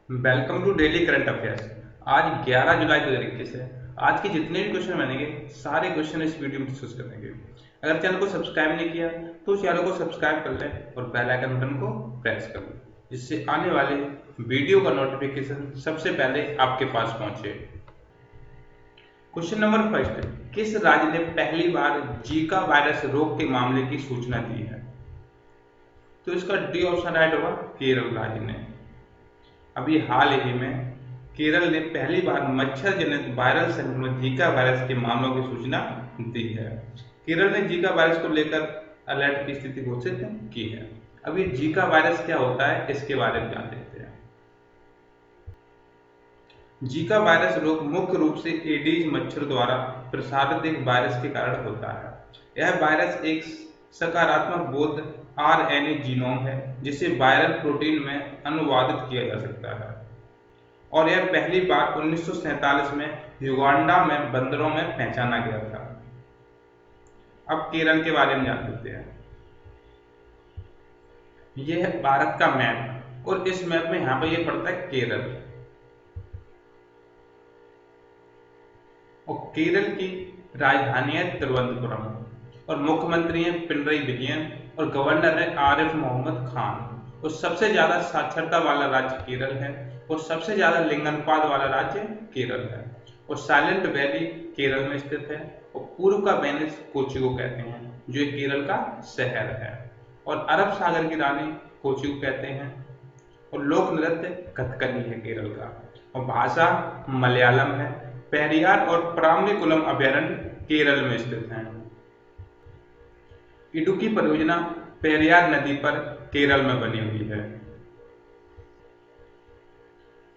Welcome to daily current affairs. आज 11 जुलाई 2021 है। आज के जितने भी क्वेश्चन बनेंगे सारे क्वेश्चन इस वीडियो में डिस्कस करेंगे। अगर चैनल को सब्सक्राइब नहीं किया तो चैनल को सब्सक्राइब कर लें और बेल आइकन बटन को प्रेस कर लें, जिससे आने वाले वीडियो का नोटिफिकेशन सबसे पहले आपके पास पहुंचे। क्वेश्चन नंबर फर्स्ट, किस राज्य ने पहली बार जीका वायरस रोग के मामले की सूचना दी है? तो इसका डी ऑप्शन राइट होगा, केरल राज्य ने। अभी हाल ही में केरल ने पहली बार मच्छर जनित वायरल संक्रमण जीका वायरस के मामलों की सूचना दी है। केरल ने जीका वायरस को लेकर अलर्ट की स्थिति घोषित की है। अब ये जीका वायरस क्या होता है इसके बारे में जान लेते हैं। जीका वायरस रोग मुख्य रूप से एडीज मच्छर द्वारा प्रसारित एक वायरस के कारण होता है। यह वायरस एक सकारात्मक बोध आरएनए जीनोम है जिसे वायरल प्रोटीन में अनुवादित किया जा सकता है, और यह पहली बार 1947 में युगांडा में बंदरों में पहचाना गया था। अब केरल के बारे में जान लेते हैं। यह है भारत का मैप और इस मैप में यहाँ पर यह पड़ता है केरल, और केरल की राजधानी है तिरुवनंतपुरम और मुख्यमंत्री हैं पिनरई विजयन और गवर्नर है आरिफ मोहम्मद खान। और सबसे ज्यादा साक्षरता वाला राज्य केरल है और सबसे ज्यादा लिंगानुपात वाला राज्य केरल है। और साइलेंट वैली केरल में स्थित है और पूर्व का वेनिस कोची को कहते हैं जो एक केरल का शहर है। और अरब सागर की रानी कोची को कहते हैं। और लोक नृत्य कथकली है केरल का, और भाषा मलयालम है। पेरियार और पराम्बिकुलम अभयारण्य केरल में स्थित हैं। इडुक्की परियोजना पेरियार नदी पर केरल में बनी हुई है।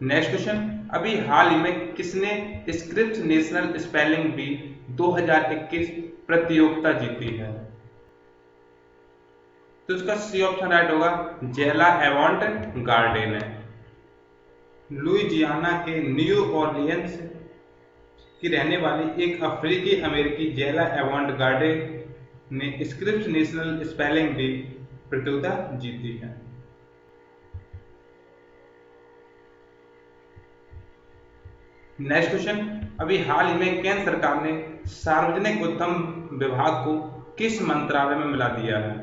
नेक्स्ट क्वेश्चन, अभी हाल ही में किसने स्क्रिप्स नेशनल स्पेलिंग बी 2021 प्रतियोगिता जीती है? तो इसका सी ऑप्शन राइट होगा, जेला एवॉन्ट गार्डे ने। लुइजियाना के न्यू ऑरलियंस की रहने वाली एक अफ्रीकी अमेरिकी जेला एवॉन्ट गार्डे ने स्क्रिप्स नेशनल स्पेलिंग बी प्रतियोगिता जीती है। नेक्स्ट क्वेश्चन, अभी हाल ही में केंद्र सरकार ने सार्वजनिक उद्यम विभाग को किस मंत्रालय में मिला दिया है?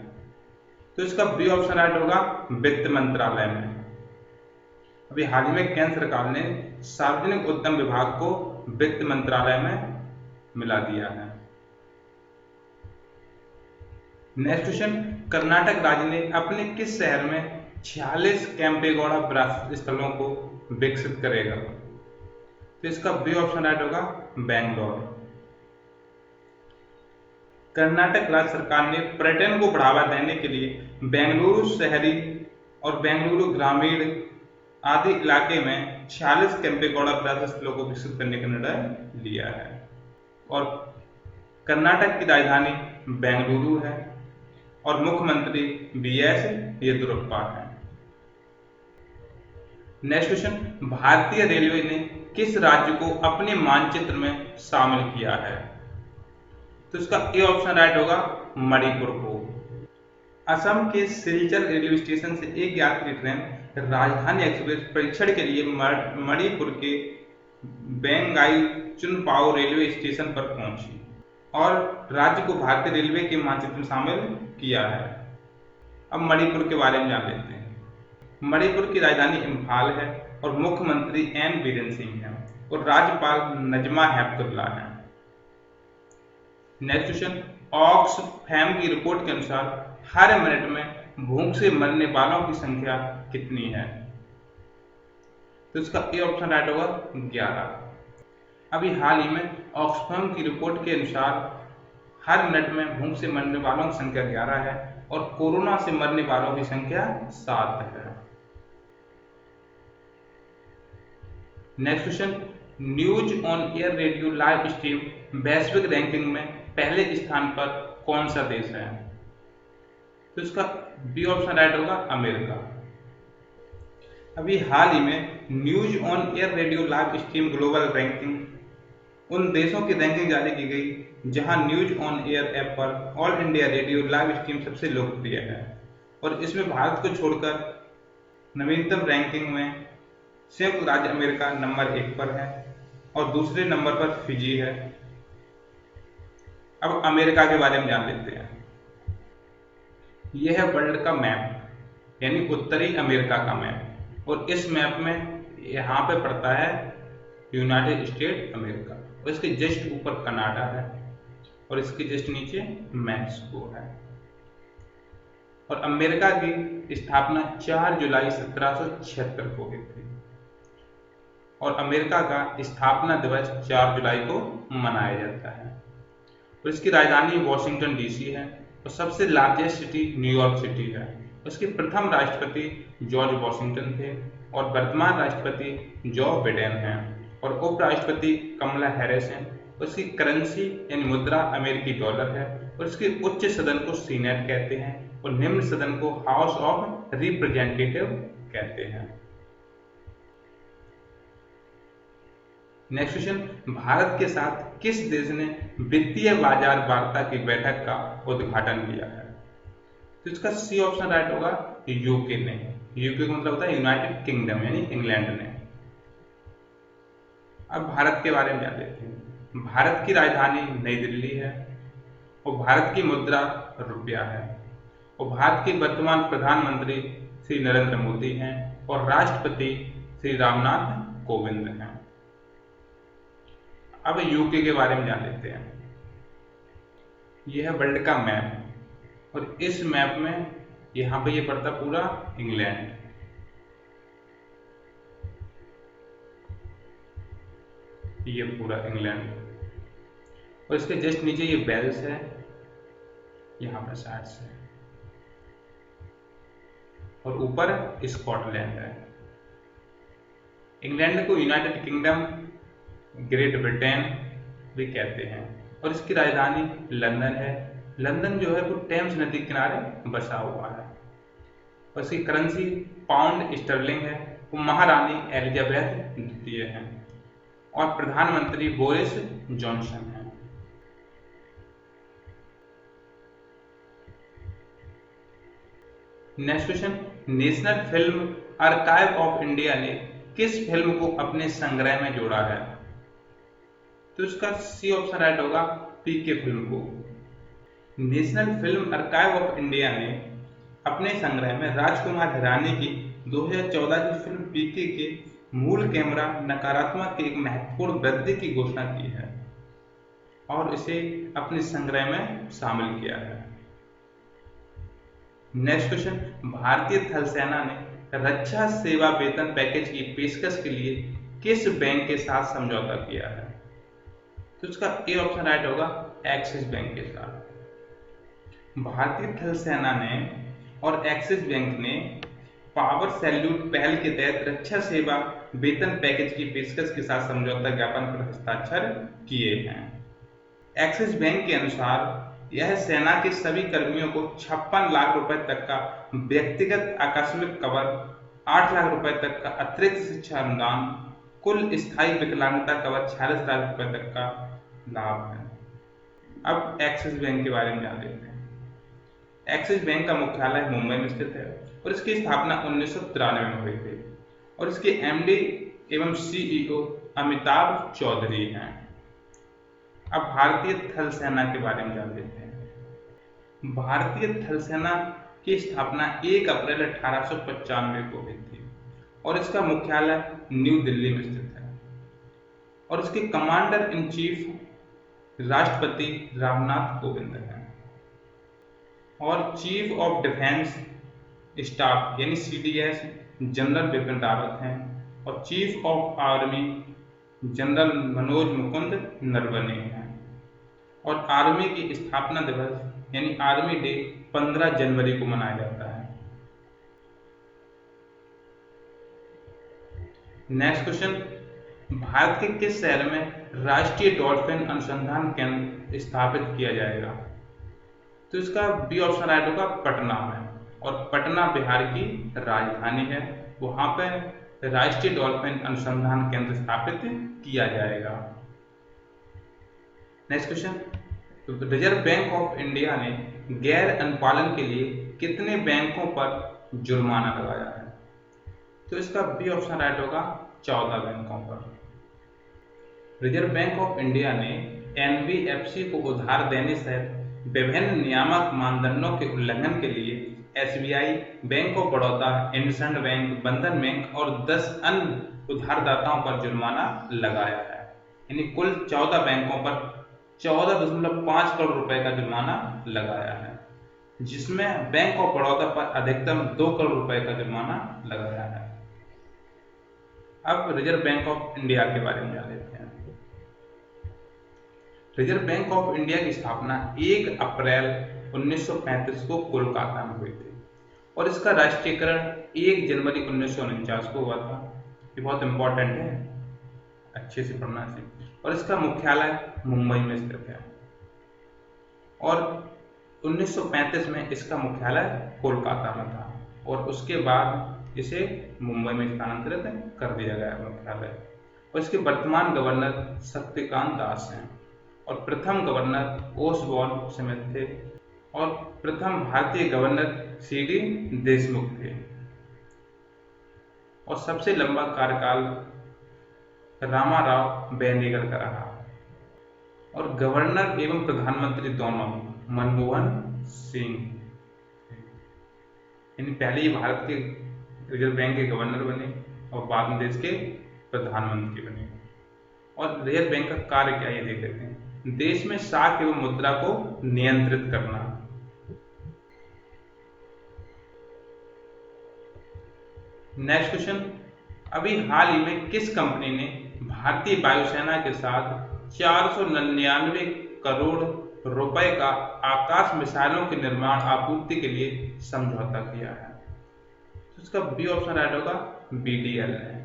तो इसका बी ऑप्शन राइट होगा, वित्त मंत्रालय में। अभी हाल ही में केंद्र सरकार ने सार्वजनिक उद्यम विभाग को वित्त मंत्रालय में मिला दिया है। नेक्स्ट क्वेश्चन, कर्नाटक राज्य ने अपने किस शहर में 46 कैंपेगौड़ा विरासत स्थलों को विकसित करेगा? तो इसका बी ऑप्शन राइट होगा, बेंगलोर। कर्नाटक राज्य सरकार ने पर्यटन को बढ़ावा देने के लिए बेंगलुरु शहरी और बेंगलुरु ग्रामीण आदि इलाके में 46 कैंपेगौड़ा विरासत स्थलों को विकसित करने का निर्णय लिया है। और कर्नाटक की राजधानी बेंगलुरु है और मुख्यमंत्री बीएस येदियुरप्पा है। नेक्स्ट क्वेश्चन, भारतीय रेलवे ने किस राज्य को अपने मानचित्र में शामिल किया है? तो इसका ए ऑप्शन राइट होगा, मणिपुर को। असम के सिलचर रेलवे स्टेशन से एक यात्री ट्रेन राजधानी एक्सप्रेस परीक्षण के लिए मणिपुर के बेंगाई चुनपाओ रेलवे स्टेशन पर पहुंची और राज्य को भारतीय रेलवे के मानचित्र में शामिल किया है। अब मणिपुर के बारे में जान लेते हैं। मणिपुर की राजधानी इम्फाल है और मुख्यमंत्री एन बीरेन सिंह है और राज्यपाल नजमा हेपतुल्ला है। नेक्स्ट क्वेश्चन, ऑक्सफैम की रिपोर्ट के अनुसार हर मिनट में भूख से मरने वालों की संख्या कितनी है? तो इसका ए ऑप्शन राइट होगा, 11। अभी हाल ही में ऑक्सफैम की रिपोर्ट के अनुसार हर मिनट में भूख से मरने वालों की संख्या 11 है और कोरोना से मरने वालों की संख्या 7 है। Next question, news on air radio live stream वैश्विक रैंकिंग में पहले स्थान पर कौन सा देश है? तो इसका बी ऑप्शन राइट होगा, अमेरिका। अभी हाल ही में news on air radio live stream global ranking उन देशों की रैंकिंग जारी की गई जहां न्यूज ऑन एयर ऐप पर all India radio live stream सबसे लोकप्रिय है, और इसमें भारत को छोड़कर नवीनतम रैंकिंग में संयुक्त राज्य अमेरिका नंबर 1 पर है और दूसरे नंबर पर फिजी है। अब अमेरिका के बारे में जान लेते हैं। यह है वर्ल्ड का मैप, यानी उत्तरी अमेरिका का मैप, और इस मैप में यहाँ पे पड़ता है यूनाइटेड स्टेट अमेरिका, और इसके जस्ट ऊपर कनाडा है और इसके जस्ट नीचे मैक्सिको है। और अमेरिका की स्थापना 4 जुलाई 1776 को हुई थी और अमेरिका का स्थापना दिवस 4 जुलाई को मनाया जाता है। और इसकी राजधानी वॉशिंगटन डीसी है और सबसे लार्जेस्ट सिटी न्यूयॉर्क सिटी है। उसके प्रथम राष्ट्रपति जॉर्ज वॉशिंगटन थे और वर्तमान राष्ट्रपति जो बिडेन हैं और उपराष्ट्रपति कमला हैरिस हैं। उसकी करेंसी यानी मुद्रा अमेरिकी डॉलर है और इसके उच्च सदन को सीनेट कहते हैं और निम्न सदन को हाउस ऑफ रिप्रेजेंटेटिव कहते हैं। नेक्स्ट क्वेश्चन, भारत के साथ किस देश ने वित्तीय बाजार वार्ता की बैठक का उद्घाटन किया है? तो इसका सी ऑप्शन राइट होगा, यूके ने। यूके का मतलब होता है यूनाइटेड किंगडम, यानी इंग्लैंड ने। अब भारत के बारे में जान लेते हैं। भारत की राजधानी नई दिल्ली है और भारत की मुद्रा रुपया है और भारत के वर्तमान प्रधानमंत्री श्री नरेंद्र मोदी हैं और राष्ट्रपति श्री रामनाथ कोविंद हैं। अब यूके के बारे में जान लेते हैं। यह है वर्ल्ड का मैप और इस मैप में यहाँ पे ये पड़ता पूरा इंग्लैंड। ये पूरा इंग्लैंड और इसके जस्ट नीचे ये वेल्स है, यहाँ पर साइड से, और ऊपर स्कॉटलैंड है। इंग्लैंड को यूनाइटेड किंगडम, ग्रेट ब्रिटेन भी कहते हैं और इसकी राजधानी लंदन है। लंदन जो है वो टेम्स नदी के किनारे बसा हुआ है और इसकी करेंसी पाउंड स्टर्लिंग है। वो महारानी एलिजाबेथ द्वितीय हैं और प्रधानमंत्री बोरिस जॉनसन हैं। Next question, national film archive of India ने किस फिल्म को अपने संग्रह में जोड़ा है? तो इसका सी ऑप्शन राइट होगा, पीके फिल्म को। National film archive of India ने अपने संग्रह में राजकुमार हिरानी की 2014 की फिल्म पीके के मूल कैमरा नकारात्मक की एक महत्वपूर्ण वृद्धि की घोषणा की है और इसे अपने संग्रह में शामिल किया है। नेक्स्ट क्वेश्चन, भारतीय थल सेना ने रक्षा सेवा वेतन पैकेज की पेशकश के लिए किस बैंक के साथ समझौता किया है? तो इसका ए ऑप्शन राइट होगा, एक्सिस बैंक के साथ। भारतीय थल सेना ने और एक्सिस बैंक ने पावर सैल्यूट पहल के तहत रक्षा सेवा वेतन पैकेज की पेशकश के साथ समझौता ज्ञापन पर हस्ताक्षर किए हैं। एक्सिस बैंक के अनुसार यह सेना के सभी कर्मियों को 56 लाख रुपए तक का व्यक्तिगत आकस्मिक कवर, 8 लाख रुपए तक का अतिरिक्त शिक्षा अनुदान, कुल स्थायी विकलांगता कवर 46 लाख रुपए तक का लाभ है। अब एक्सिस बैंक के बारे में जान लेते हैं। एक्सिस बैंक का मुख्यालय मुंबई में स्थित है और इसकी स्थापना 1993 में हुई थी और इसके एमडी एवं सीईओ अमिताभ चौधरी हैं। अब भारतीय थल सेना के बारे में जान लेते हैं। भारतीय थल सेना की स्थापना 1 अप्रैल 1895 को हुई थी और इसका मुख्यालय न्यू दिल्ली में स्थित है और इसके कमांडर इन चीफ राष्ट्रपति रामनाथ कोविंद हैं और चीफ ऑफ डिफेंस स्टाफ यानी सीडीएस जनरल बिपिन रावत हैं और chief of army general Manoj Mukund Naravane हैं और आर्मी की स्थापना दिवस यानी आर्मी डे 15 जनवरी को मनाया जाता है। नेक्स्ट क्वेश्चन, भारत के किस शहर में राष्ट्रीय डॉल्फिन अनुसंधान केंद्र स्थापित किया जाएगा? तो इसका बी ऑप्शन राइट होगा, पटना में, और पटना बिहार की राजधानी है। वहां पर राष्ट्रीय डॉल्फिन अनुसंधान केंद्र स्थापित किया जाएगा। Next question, reserve bank of India ने गैर अनुपालन के लिए कितने बैंकों पर जुर्माना लगाया है? तो तो इसका बी ऑप्शन राइट होगा 14 बैंकों पर। रिजर्व बैंक ऑफ इंडिया ने एनबीएफसी को उधार देने सहित विभिन्न नियामक मानदंडों के उल्लंघन के लिए SBI, bank of Baroda, IndusInd bank, बंधन बैंक और 10 अन्य उधारदाताओं पर जुर्माना लगाया है। यानी कुल 14 बैंकों पर 14.5 करोड़ रुपए का जुर्माना लगाया है, जिसमें बैंक ऑफ बड़ौदा पर अधिकतम 2 करोड़ रुपए का जुर्माना लगाया है। अब रिजर्व बैंक ऑफ इंडिया के बारे में जान लेते हैं। रिजर्व बैंक ऑफ इंडिया की स्थापना 1 अप्रैल 1935 को कोलकाता में हुई थी और इसका राष्ट्रीयकरण 1 जनवरी 1949 को हुआ था। ये बहुत इंपॉर्टेंट है, अच्छे से पढ़ना चाहिए। और इसका मुख्यालय मुंबई में स्थित है और 1935 में इसका मुख्यालय कोलकाता में था और उसके बाद इसे मुंबई में स्थानांतरित कर दिया गया मुख्यालय। और इसके वर्तमान गवर्नर शक्तिकांत दास हैं और प्रथम गवर्नर ओसबॉर्न स्मिथ थे और प्रथम भारतीय गवर्नर सीडी देशमुख थे। और सबसे लंबा कार्यकाल रामाराव वेनेगल का रहा और गवर्नर एवं प्रधानमंत्री दोनों मनमोहन सिंह। यानी पहले ही भारत के रिजर्व बैंक के गवर्नर बने और बाद में देश के प्रधानमंत्री बने। और रिजर्व बैंक का कार्य क्या, ये देख लेते हैं। देश में साख एवं मुद्रा को नियंत्रित करना, नेक्स्ट क्वेश्चन, अभी हाल ही में किस कंपनी ने भारतीय वायुसेना के साथ 499 करोड़ रुपए का आकाश मिसाइलों के निर्माण आपूर्ति के लिए समझौता किया है? तो इसका बी ऑप्शन राइट होगा, बीडीएल है।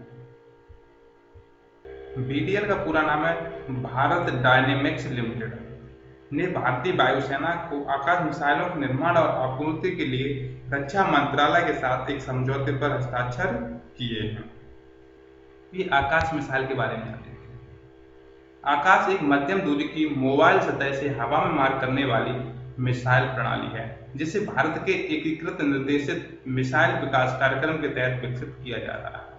बीडीएल का पूरा नाम है भारत डायनेमिक्स लिमिटेड ने भारतीय वायुसेना को आकाश मिसाइलों के निर्माण और आपूर्ति के लिए रक्षा मंत्रालय के साथ एक समझौते पर हस्ताक्षर किए हैं। ये आकाश मिसाइल के बारे में जानते हैं। आकाश एक मध्यम दूरी की मोबाइल सतह से हवा में मार करने वाली मिसाइल प्रणाली है जिसे भारत के एकीकृत निर्देशित मिसाइल विकास कार्यक्रम के तहत विकसित किया जा रहा है।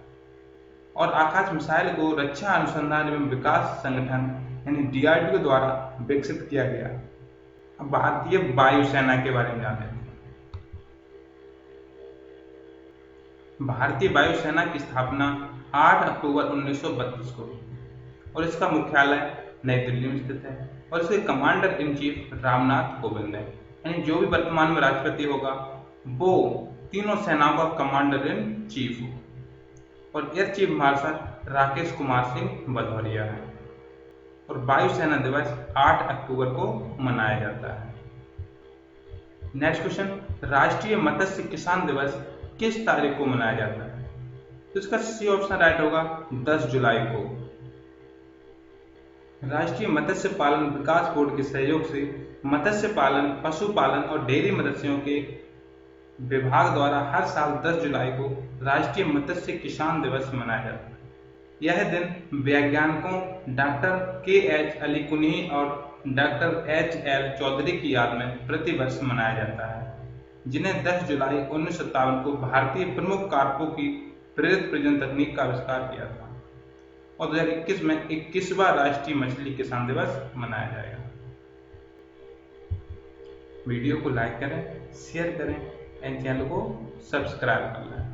और आकाश मिसाइल को रक्षा अनुसंधान एवं विकास संगठन यानी डीआरडीओ द्वारा विकसित किया गया। अब भारतीय वायुसेना के बारे में जानते हैं। भारतीय वायुसेना की स्थापना 8 अक्टूबर 1932 को हुई और इसका मुख्यालय नई दिल्ली में स्थित है और इसके commander in chief Ramnath Kovind है। यानी जो भी वर्तमान में राष्ट्रपति होगा वो तीनों सेनाओं का कमांडर इन चीफ हो। और air chief marshal Rakesh Kumar Singh Bhadauria है। और वायुसेना दिवस 8 अक्टूबर को मनाया जाता है। नेक्स्ट क्वेश्चन, राष्ट्रीय मत्स्य किसान दिवस किस तारीख को मनाया जाता है? तो इसका सी ऑप्शन राइट होगा, 10 जुलाई को। राष्ट्रीय मत्स्य पालन विकास बोर्ड के सहयोग से मत्स्य पालन, पशुपालन और डेयरी मत्स्यों के विभाग द्वारा हर साल 10 जुलाई को राष्ट्रीय मत्स्य किसान दिवस मनाया जाता है। यह दिन वैज्ञानिकों डॉक्टर के.एच. अली कुनी और डॉक्टर H.L. चौधरी की याद में प्रतिवर्ष मनाया जाता है, जिन्हें 10 जुलाई 1957 को भारतीय प्रमुख कारकों की प्रेरित प्रजनन तकनीक का आविष्कार किया था। और 2021 में 21वां राष्ट्रीय मछली किसान दिवस मनाया जाएगा। वीडियो को लाइक करें, शेयर करें एंड चैनल को सब्सक्राइब कर लें।